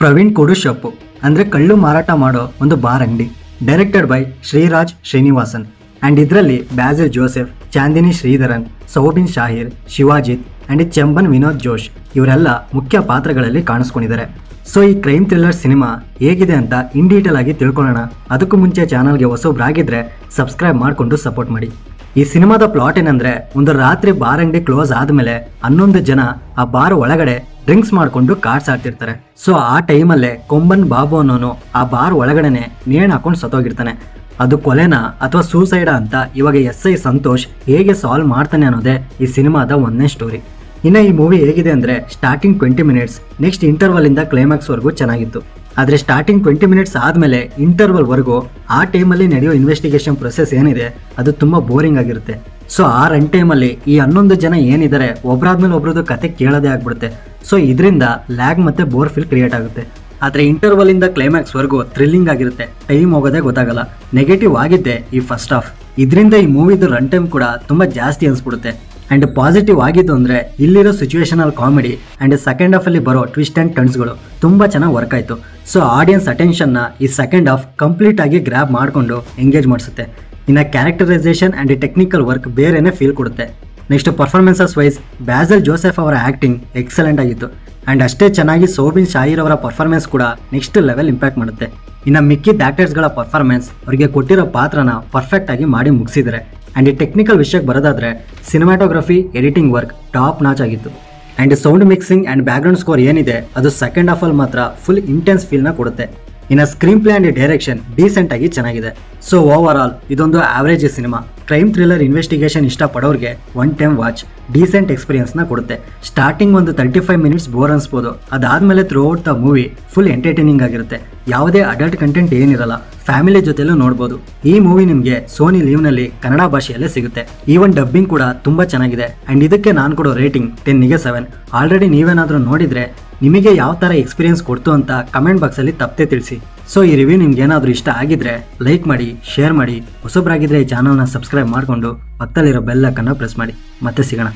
ಪ್ರವೀಣ್ ಕುಡುಶಪ್ಪು ಅಂದರೆ ಕಳ್ಳು ಮಾರಾಟ ಮಾಡೋ ಒಂದು ಬಾರ್ ಅಂಗಡಿ. Directed by Shriraj Srinivasan and ಇದರಲ್ಲಿ Basil Joseph, Chandni Sreedharan, ಸೌಬಿನ್ Shahir, ಶಿವಾಜಿತ್ and ಚೆಂಬನ್ Vinod ಜೋಶ್ ಇವರೆಲ್ಲ ಮುಖ್ಯ ಪಾತ್ರಗಳಲ್ಲಿ ಕಾಣಿಸ್ಕೊಂಡಿದ್ದಾರೆ. ಸೊ ಈ ಕ್ರೈಮ್ ಥ್ರಿಲ್ಲರ್ ಸಿನಿಮಾ ಹೇಗಿದೆ ಅಂತ ಇನ್ ಡೀಟೇಲ್ ಆಗಿ ತಿಳ್ಕೊಳ್ಳೋಣ. ಅದಕ್ಕೂ ಮುಂಚೆ ಚಾನಲ್ಗೆ ಹೊಸಬ್ರಾಗಿದ್ದರೆ ಸಬ್ಸ್ಕ್ರೈಬ್ ಮಾಡಿಕೊಂಡು ಸಪೋರ್ಟ್ ಮಾಡಿ. ಈ ಸಿನಿಮಾದ ಪ್ಲಾಟ್ ಏನಂದ್ರೆ, ಒಂದು ರಾತ್ರಿ ಬಾರ್ ಅಂಗಡಿ ಕ್ಲೋಸ್ ಆದ್ಮೇಲೆ 11 ಜನ ಆ ಬಾರ್ ಒಳಗಡೆ ಡ್ರಿಂಕ್ಸ್ ಮಾಡ್ಕೊಂಡು ಕಾರ್ಡ್ಸ್ ಆಡ್ತಿರ್ತಾರೆ. ಸೊ ಆ ಟೈಮಲ್ಲೇ ಕೊಂಬನ್ ಬಾಬು ಅನ್ನೋನು ಆ ಬಾರ್ ಒಳಗಡೆನೆ ನೇಣು ಹಾಕೊಂಡು ಸತ್ತೋಗಿರ್ತಾನೆ. ಅದು ಕೊಲೆನಾ ಅಥವಾ ಸೂಸೈಡಾ ಅಂತ ಇವಾಗ SI ಸಂತೋಷ್ ಹೇಗೆ ಸಾಲ್ವ್ ಮಾಡ್ತಾನೆ ಅನ್ನೋದೇ ಈ ಸಿನಿಮಾದ ಒಂದನೇ ಸ್ಟೋರಿ. ಇನ್ನು ಈ ಮೂವಿ ಹೇಗಿದೆ ಅಂದರೆ, ಸ್ಟಾರ್ಟಿಂಗ್ 20 ಮಿನಿಟ್ಸ್, ನೆಕ್ಸ್ಟ್ ಇಂಟರ್ವಲ್ ಇಂದ ಕ್ಲೈಮ್ಯಾಕ್ಸ್ವರೆಗೂ ಚೆನ್ನಾಗಿತ್ತು. ಆದರೆ ಸ್ಟಾರ್ಟಿಂಗ್ 20 ಮಿನಿಟ್ಸ್ ಆದಮೇಲೆ ಇಂಟರ್ವಲ್ವರೆಗೂ ಆ ಟೈಮಲ್ಲಿ ನಡೆಯೋ ಇನ್ವೆಸ್ಟಿಗೇಷನ್ ಪ್ರೊಸೆಸ್ ಏನಿದೆ ಅದು ತುಂಬ ಬೋರಿಂಗ್ ಆಗಿರುತ್ತೆ. ಸೊ ಆ ರನ್ ಟೈಮಲ್ಲಿ ಈ 11 ಜನ ಏನಿದ್ದಾರೆ ಒಬ್ರಾದ್ಮೇಲೆ ಒಬ್ರದ್ದು ಕತೆ ಕೇಳೋದೇ ಆಗ್ಬಿಡುತ್ತೆ. ಸೊ ಇದರಿಂದ ಲ್ಯಾಗ್ ಮತ್ತು ಬೋರ್ ಫೀಲ್ ಕ್ರಿಯೇಟ್ ಆಗುತ್ತೆ. ಆದರೆ ಇಂಟರ್ವಲ್ ಇಂದ ಕ್ಲೈಮ್ಯಾಕ್ಸ್ವರೆಗೂ ಥ್ರಿಲ್ಲಿಂಗ್ ಆಗಿರುತ್ತೆ, ಟೈಮ್ ಹೋಗೋದೇ ಗೊತ್ತಾಗಲ್ಲ. ನೆಗೆಟಿವ್ ಆಗಿದ್ದೆ ಈ ಫಸ್ಟ್ ಹಾಫ್. ಇದರಿಂದ ಈ ಮೂವಿದು ರನ್ ಟೈಮ್ ಕೂಡ ತುಂಬ ಜಾಸ್ತಿ ಅನಿಸ್ಬಿಡುತ್ತೆ. ಆ್ಯಂಡ್ ಪಾಸಿಟಿವ್ ಆಗಿದ್ದು ಅಂದರೆ ಇಲ್ಲಿರೋ ಸಿಚುವೇಶನಲ್ ಕಾಮಿಡಿ ಆ್ಯಂಡ್ ಸೆಕೆಂಡ್ ಹಾಫಲ್ಲಿ ಬರೋ ಟ್ವಿಸ್ಟ್ ಆ್ಯಂಡ್ ಟರ್ನ್ಸ್ಗಳು ತುಂಬ ಚೆನ್ನಾಗಿ ವರ್ಕ್ ಆಯಿತು. ಸೊ ಆಡಿಯನ್ಸ್ ಅಟೆನ್ಷನ್ನ ಈ ಸೆಕೆಂಡ್ ಹಾಫ್ ಕಂಪ್ಲೀಟ್ ಆಗಿ ಗ್ರ್ಯಾಬ್ ಮಾಡಿಕೊಂಡು ಎಂಗೇಜ್ ಮಾಡಿಸುತ್ತೆ. ಇನ್ನು ಕ್ಯಾರೆಕ್ಟರೈಸೇಷನ್ ಆ್ಯಂಡ್ ಟೆಕ್ನಿಕಲ್ ವರ್ಕ್ ಬೇರೆನೇ ಫೀಲ್ ಕೊಡುತ್ತೆ. Next performances wise Basil Joseph ಅವರ ಆ್ಯಕ್ಟಿಂಗ್ ಎಕ್ಸಲೆಂಟ್ ಆಗಿತ್ತು. ಆ್ಯಂಡ್ ಅಷ್ಟೇ ಚೆನ್ನಾಗಿ ಸೌಬಿನ್ ಶಾಹಿರ್ ಅವರ ಪರ್ಫಾರ್ಮೆನ್ಸ್ ಕೂಡ ನೆಕ್ಸ್ಟ್ ಲೆವೆಲ್ ಇಂಪ್ಯಾಕ್ಟ್ ಮಾಡುತ್ತೆ. ಇನ್ನು ಮಿಕ್ಕಿದ ಆ್ಯಕ್ಟರ್ಸ್ಗಳ ಪರ್ಫಾರ್ಮೆನ್ಸ್ ಅವರಿಗೆ ಕೊಟ್ಟಿರೋ ಪಾತ್ರನ ಪರ್ಫೆಕ್ಟ್ ಆಗಿ ಮಾಡಿ ಮುಗಿಸಿದ್ದಾರೆ. ಆ್ಯಂಡ್ ಈ ಟೆಕ್ನಿಕಲ್ ವಿಷಯಕ್ಕೆ ಬರೋದಾದರೆ cinematography, editing work top notch ಆಗಿತ್ತು. And sound mixing and background score ಏನಿದೆ ಅದು ಸೆಕೆಂಡ್ ಹಾಫಲ್ಲಿ ಮಾತ್ರ ಫುಲ್ ಇಂಟೆನ್ಸ್ ಫೀಲ್ನ ಕೊಡುತ್ತೆ. ಇನ್ನು screenplay and direction decent ಆಗಿ ಚೆನ್ನಾಗಿದೆ. ಸೊ ಓವರ್ ಆಲ್ ಇದೊಂದು average cinema. Crime thriller investigation ಇಷ್ಟಪಡೋರಿಗೆ ಒನ್ ಟೈಮ್ ವಾಚ್, ಡೀಸೆಂಟ್ ಎಕ್ಸ್ಪೀರಿಯನ್ಸ್ನ ಕೊಡುತ್ತೆ. ಸ್ಟಾರ್ಟಿಂಗ್ ಒಂದು 35 ಮಿನಿಟ್ಸ್ ಬೋರ್ ಅನ್ಸ್ಬೋದು, ಅದಾದಮೇಲೆ throughout the movie full entertaining ಆಗಿರುತ್ತೆ. ಯಾವುದೇ ಅಡಲ್ಟ್ ಕಂಟೆಂಟ್ ಏನಿರಲ್ಲ, ಫ್ಯಾಮಿಲಿ ಜೊತೆಲೂ ನೋಡ್ಬೋದು. ಈ ಮೂವಿ ನಿಮಗೆ ಸೋನಿ ಲೀವ್ನಲ್ಲಿ ಕನ್ನಡ ಭಾಷೆಯಲ್ಲೇ ಸಿಗುತ್ತೆ. ಈವನ್ ಡಬ್ಬಿಂಗ್ ಕೂಡ ತುಂಬ ಚೆನ್ನಾಗಿದೆ. ಆ್ಯಂಡ್ ಇದಕ್ಕೆ ನಾನು ಕೊಡೋ ರೇಟಿಂಗ್ 10ಗೆ 7. ಆಲ್ರೆಡಿ ನೀವೇನಾದರೂ ನೋಡಿದರೆ ನಿಮಗೆ ಯಾವ ಥರ ಎಕ್ಸ್ಪೀರಿಯನ್ಸ್ ಕೊಡ್ತು ಅಂತ ಕಮೆಂಟ್ ಬಾಕ್ಸಲ್ಲಿ ತಪ್ಪದೆ ತಿಳಿಸಿ. ಸೊ ಈ ರಿವ್ಯೂ ನಿಮ್ಗೆ ಏನಾದರೂ ಇಷ್ಟ ಆಗಿದ್ರೆ ಲೈಕ್ ಮಾಡಿ, ಶೇರ್ ಮಾಡಿ. ಹೊಸಬ್ರಾಗಿದ್ದರೆ ಈ ಚಾನಲ್ನ ಸಬ್ಸ್ಕ್ರೈಬ್ ಮಾಡಿಕೊಂಡು ಪಕ್ಕದಲ್ಲಿರೋ ಬೆಲ್ ಐಕಾನ್ನ ಪ್ರೆಸ್ ಮಾಡಿ. ಮತ್ತೆ ಸಿಗೋಣ.